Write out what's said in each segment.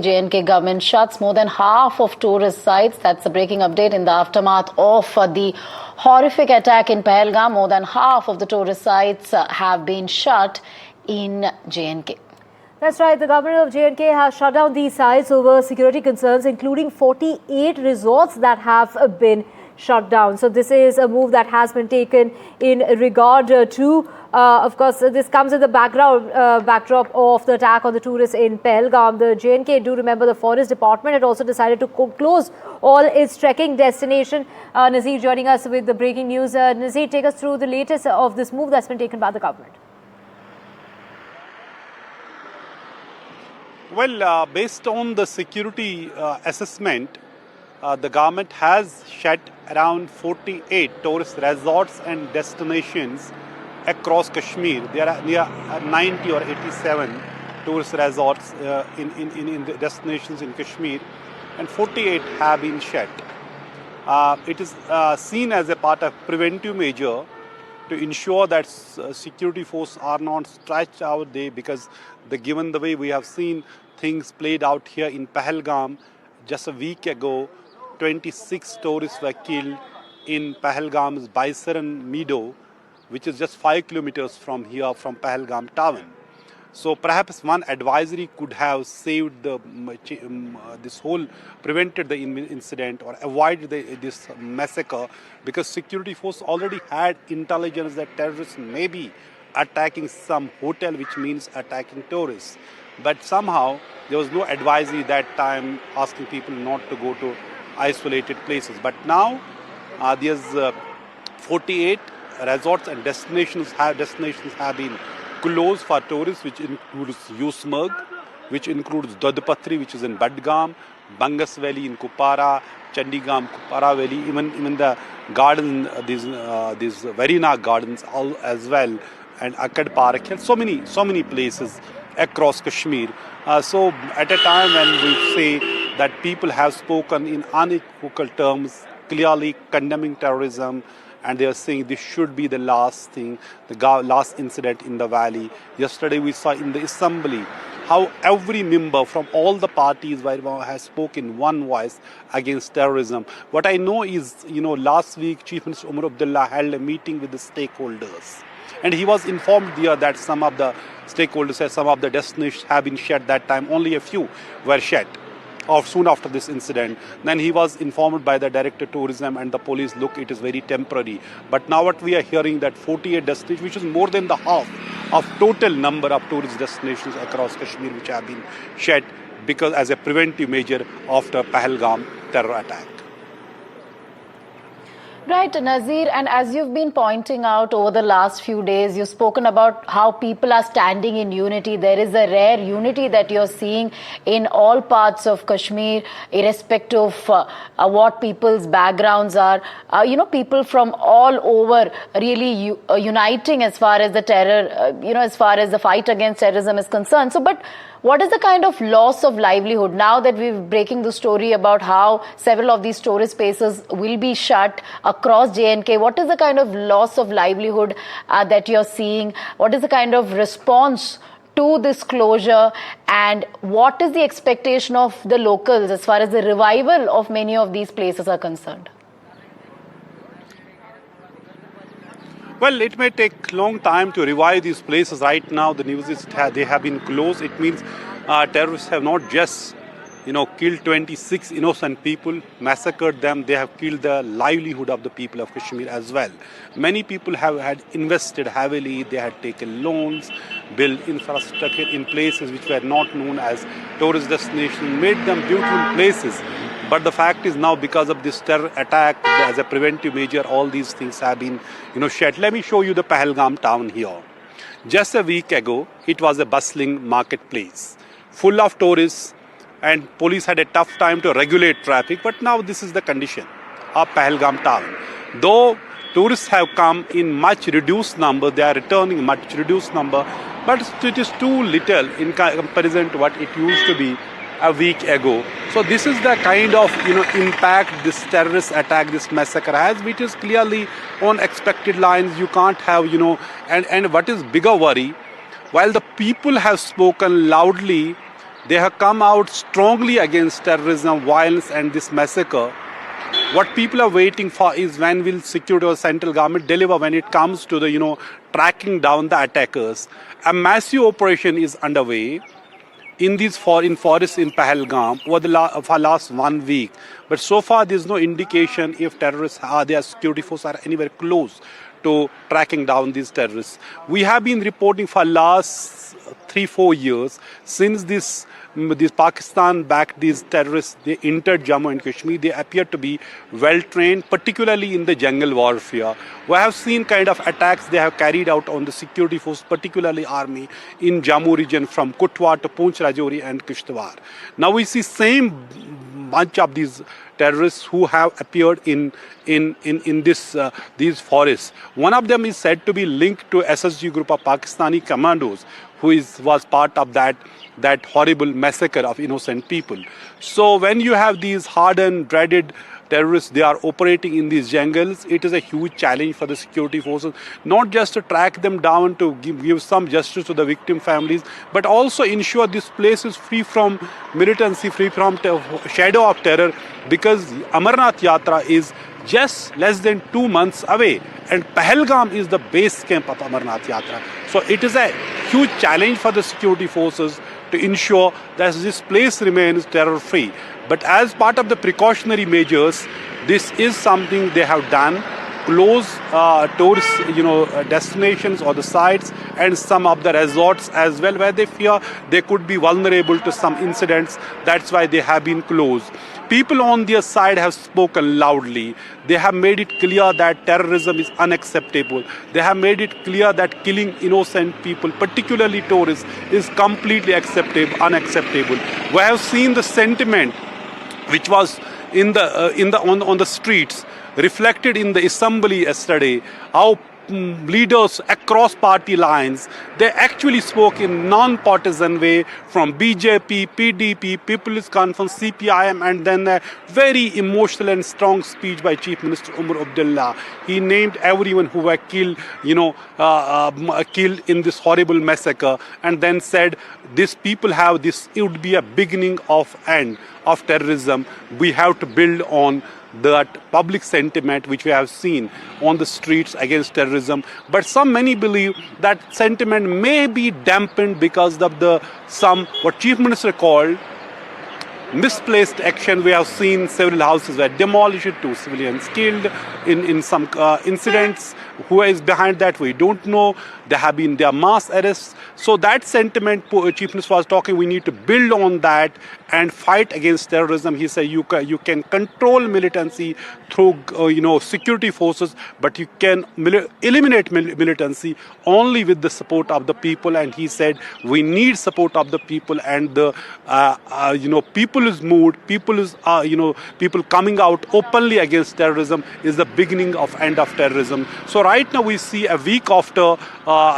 J&K government shuts more than half of tourist sites. That's a breaking update in the aftermath of the horrific attack in Pahalgam. More than half of the tourist sites have been shut in J&K. That's right. The government of J&K has shut down these sites over security concerns, including 48 resorts that have been shut down. So this is a move that has been taken in regard to, of course, this comes in the backdrop of the attack on the tourists in Pahalgam. The J&K, do remember, the Forest Department had also decided to close all its trekking destination. Nazir joining us with the breaking news. Nazir, take us through the latest of this move that's been taken by the government. Well, based on the security assessment, the government has shut around 48 tourist resorts and destinations across Kashmir. There are near 90 or 87 tourist resorts in the destinations in Kashmir, and 48 have been shut. It is seen as a part of preventive measure to ensure that security forces are not stretched out there, because given the way we have seen things played out here in Pahalgam, just a week ago, 26 tourists were killed in Pahalgam's serene meadow, which is just 5 kilometers from here, from Pahalgam town. So perhaps one advisory could have saved prevented the incident or avoided this massacre, because security force already had intelligence that terrorists may be attacking some hotel, which means attacking tourists. But somehow there was no advisory that time asking people not to go to isolated places. But now there's 48 resorts and destinations have been closed for tourists, which includes Usmurg, which includes Doodhpatri, which is in Budgam, Bangas Valley in Kupara, Chandigam, Kupara Valley, even the garden, these Verinag gardens as well, and Akkad Park, and so many places across Kashmir. So at a time when we say that people have spoken in unequivocal terms, clearly condemning terrorism, and they are saying this should be the last thing, the last incident in the valley. Yesterday we saw in the assembly how every member from all the parties has spoken one voice against terrorism. What I know is, last week Chief Minister Umar Abdullah held a meeting with the stakeholders, and he was informed there that some of the stakeholders said some of the destinations have been shut that time. Only a few were shut or soon after this incident. Then he was informed by the Director of Tourism and the police, look, it is very temporary. But now what we are hearing that 48 destinations, which is more than the half of total number of tourist destinations across Kashmir, which have been shut because as a preventive measure after Pahalgam terror attack. Right, Nazir, and as you've been pointing out over the last few days, you've spoken about how people are standing in unity. There is a rare unity that you're seeing in all parts of Kashmir, irrespective of what people's backgrounds are. People from all over really uniting as far as the terror, as far as the fight against terrorism is concerned. So, but what is the kind of loss of livelihood now that we're breaking the story about how several of these tourist spaces will be shut across J&K? What is the kind of loss of livelihood that you're seeing? What is the kind of response to this closure? And what is the expectation of the locals as far as the revival of many of these places are concerned? Well, it may take long time to revive these places. Right now, the news is they have been closed. It means terrorists have not just, killed 26 innocent people, massacred them. They have killed the livelihood of the people of Kashmir as well. Many people had invested heavily. They had taken loans, built infrastructure in places which were not known as tourist destinations, made them beautiful places. But the fact is now, because of this terror attack, as a preventive measure, all these things have been, shut. Let me show you the Pahalgam town here. Just a week ago, it was a bustling marketplace, full of tourists, and police had a tough time to regulate traffic. But now this is the condition of Pahalgam town. Though tourists have come in much reduced number, they are returning much reduced number, but it is too little in comparison to what it used to be a week ago. So this is the kind of impact this terrorist attack, this massacre has, which is clearly on expected lines. You can't have and what is bigger worry, while the people have spoken loudly They have come out strongly against terrorism, violence and this massacre. What people are waiting for is when will security or central government deliver when it comes to the, tracking down the attackers. A massive operation is underway in forests in Pahalgam for last 1 week. But so far there is no indication if terrorists their security forces are anywhere close to tracking down these terrorists. We have been reporting for last 3-4 years since this Pakistan-backed these terrorists, they entered Jammu and Kashmir. They appear to be well trained, particularly in the jungle warfare. We have seen kind of attacks they have carried out on the security force, particularly army in Jammu region from Kutwa to Poonch, Rajouri and Kishtwar. Now we see same bunch of these terrorists who have appeared in these forests. One of them is said to be linked to SSG group of Pakistani commandos, who was part of that horrible massacre of innocent people. So when you have these hardened, dreaded terrorists, they are operating in these jungles, it is a huge challenge for the security forces, not just to track them down to give some justice to the victim families, but also ensure this place is free from militancy, free from shadow of terror, because Amarnath Yatra is just less than 2 months away, and Pahalgam is the base camp of Amarnath Yatra. So it is a huge challenge for the security forces to ensure that this place remains terror-free. But as part of the precautionary measures, this is something they have done. Close tourist destinations or the sites and some of the resorts as well, where they fear they could be vulnerable to some incidents. That's why they have been closed. People on their side have spoken loudly. They have made it clear that terrorism is unacceptable. They have made it clear that killing innocent people, particularly tourists, is completely unacceptable. We have seen the sentiment which was on the streets, reflected in the assembly yesterday, how leaders across party lines, they actually spoke in non-partisan way from BJP, PDP, People's Conference, CPIM, and then a very emotional and strong speech by Chief Minister Umar Abdullah. He named everyone who were killed, killed in this horrible massacre, and then said, "These people have this. It would be a beginning of end of terrorism. We have to build on that public sentiment which we have seen on the streets against terrorism." But many believe that sentiment may be dampened because of what Chief Minister called misplaced action. We have seen several houses were demolished, 2 civilians killed in some incidents. Who is behind that, we don't know. There are mass arrests. So that sentiment, Chief Minister was talking, we need to build on that and fight against terrorism. He said you can control militancy through security forces, but you can eliminate militancy only with the support of the people. And he said we need support of the people, and the people's mood, people coming out openly against terrorism is the beginning of end of terrorism. So right now we see a week after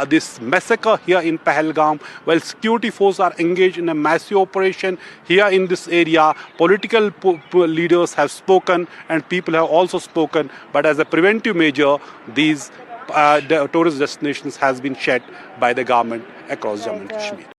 this massacre here in Pahalgam, while security forces are engaged in a massive operation here in this area. Political leaders have spoken and people have also spoken, but as a preventive measure, these tourist destinations has been shut by the government across Jammu and Kashmir.